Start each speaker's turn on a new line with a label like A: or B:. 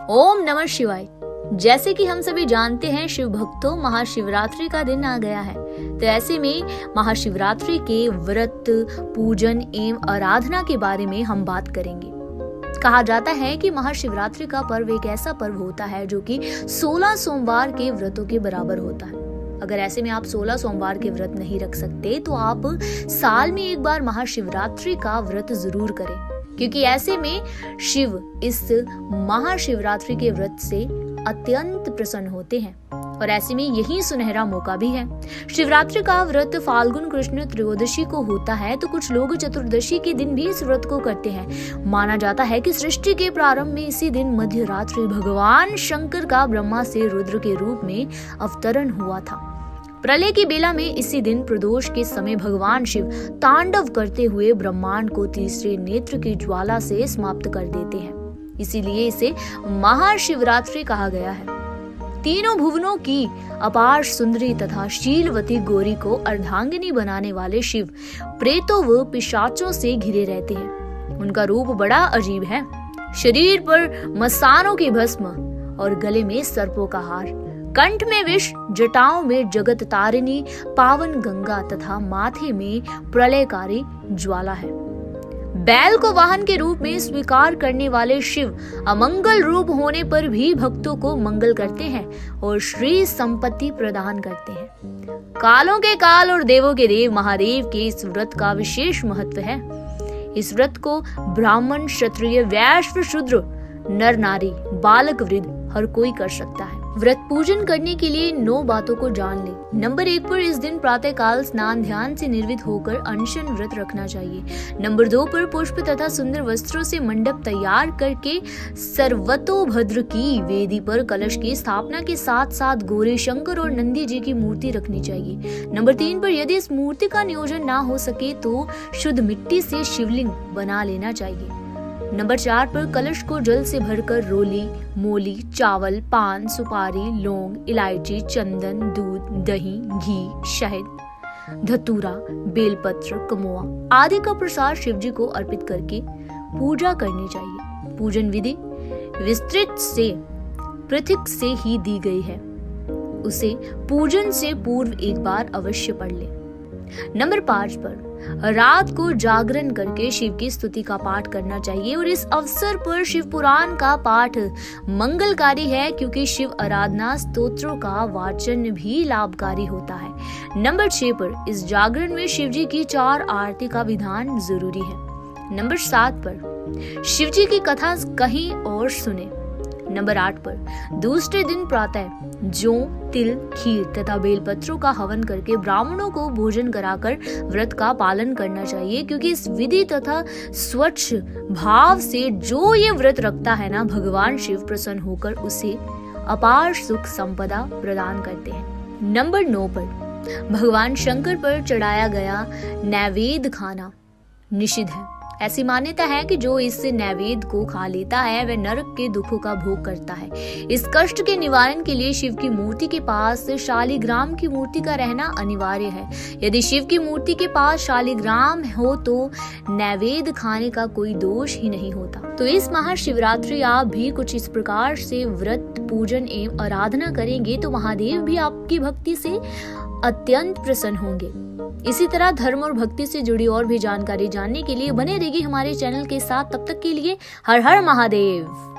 A: ओम नमः शिवाय। जैसे कि हम सभी जानते हैं, शिव भक्तों, महाशिवरात्रि का दिन आ गया है। तो ऐसे में महाशिवरात्रि के व्रत, पूजन एवं आराधना के बारे में हम बात करेंगे। कहा जाता है कि महाशिवरात्रि का पर्व एक ऐसा पर्व होता है जो कि 16 सोमवार के व्रतों के बराबर होता है। अगर ऐसे में आप 16 सोमवार के व्रत नहीं रख सकते तो आप साल में एक बार महाशिवरात्रि का व्रत जरूर करें, क्योंकि ऐसे में शिव इस महाशिवरात्रि के व्रत से अत्यंत प्रसन्न होते हैं और ऐसे में यही सुनहरा मौका भी है। शिवरात्रि का व्रत फाल्गुन कृष्ण त्रयोदशी को होता है, तो कुछ लोग चतुर्दशी के दिन भी इस व्रत को करते हैं। माना जाता है कि सृष्टि के प्रारंभ में इसी दिन मध्य रात्रि भगवान शंकर का ब्रह्मा से रुद्र के रूप में अवतरण हुआ था। प्रलय की बेला में इसी दिन प्रदोष के समय भगवान शिव तांडव करते हुए ब्रह्मांड को तीसरे नेत्र की ज्वाला से समाप्त कर देते हैं। इसीलिए इसे महाशिवरात्रि कहा गया है। तीनों भुवनों की अपार सुंदरी तथा शीलवती गौरी को अर्धांगिनी बनाने वाले शिव प्रेतों व पिशाचों से घिरे रहते हैं। उनका रूप बड़ा अजीब है। शरीर पर मसानों की भस्म और गले में सर्पों का हार, कंठ में विष, जटाओं में जगत तारिणी पावन गंगा तथा माथे में प्रलयकारी ज्वाला है। बैल को वाहन के रूप में स्वीकार करने वाले शिव अमंगल रूप होने पर भी भक्तों को मंगल करते हैं और श्री संपत्ति प्रदान करते हैं। कालों के काल और देवों के देव महादेव के इस व्रत का विशेष महत्व है। इस व्रत को ब्राह्मण, क्षत्रिय, वैश्य, शूद्र, नर नारी, बालक, वृद्ध हर कोई कर सकता है। व्रत पूजन करने के लिए 9 बातों को जान ले। नंबर 1 पर इस दिन प्रातः काल स्नान ध्यान से निर्वित होकर अनशन व्रत रखना चाहिए। नंबर 2 पर पुष्प तथा सुंदर वस्त्रों से मंडप तैयार करके सर्वतोभद्र की वेदी पर कलश की स्थापना के साथ साथ गौरी शंकर और नंदी जी की मूर्ति रखनी चाहिए। नंबर 3 पर यदि इस मूर्ति का नियोजन ना हो सके तो शुद्ध मिट्टी से शिवलिंग बना लेना चाहिए। नंबर 4 पर कलश को जल से भरकर रोली, मोली, चावल, पान, सुपारी, लौंग, इलायची, चंदन, दूध, दही, घी, शहद, धतूरा, बेलपत्र, कमोआ आदि का प्रसाद शिव जी को अर्पित करके पूजा करनी चाहिए। पूजन विधि विस्तृत से पृथक से ही दी गई है। उसे पूजन से पूर्व एक बार अवश्य पढ़ ले। नंबर 5 पर रात को जागरण करके शिव की स्तुति का पाठ करना चाहिए और इस अवसर पर शिव पुराण का पाठ मंगलकारी है, क्योंकि शिव आराधना स्तोत्रों का वाचन भी लाभकारी होता है। नंबर 6 पर इस जागरण में शिव जी की 4 आरती का विधान जरूरी है। नंबर 7 पर शिव जी की कथा कहीं और सुने। नंबर 8 पर दूसरे दिन प्रातः जौ, तिल, खीर तथा बेलपत्रों का हवन करके ब्राह्मणों को भोजन कराकर व्रत का पालन करना चाहिए, क्योंकि इस विधि तथा स्वच्छ भाव से जो ये व्रत रखता है ना, भगवान शिव प्रसन्न होकर उसे अपार सुख संपदा प्रदान करते हैं। नंबर 9 पर भगवान शंकर पर चढ़ाया गया नैवेद्य खाना निषिद्ध है। ऐसी मान्यता है कि जो इस नैवेद्य को खा लेता है वह नरक के दुखों का भोग करता है। इस कष्ट के निवारण के लिए शिव की मूर्ति के पास शालिग्राम की मूर्ति का रहना अनिवार्य है। यदि शिव की मूर्ति के पास शालिग्राम हो तो नैवेद्य खाने का कोई दोष ही नहीं होता। तो इस महाशिवरात्रि आप भी कुछ इस प्रकार से व्रत, पूजन एवं आराधना करेंगे तो महादेव भी आपकी भक्ति से अत्यंत प्रसन्न होंगे। इसी तरह धर्म और भक्ति से जुड़ी और भी जानकारी जानने के लिए बने रहिए हमारे चैनल के साथ। तब तक के लिए हर हर महादेव।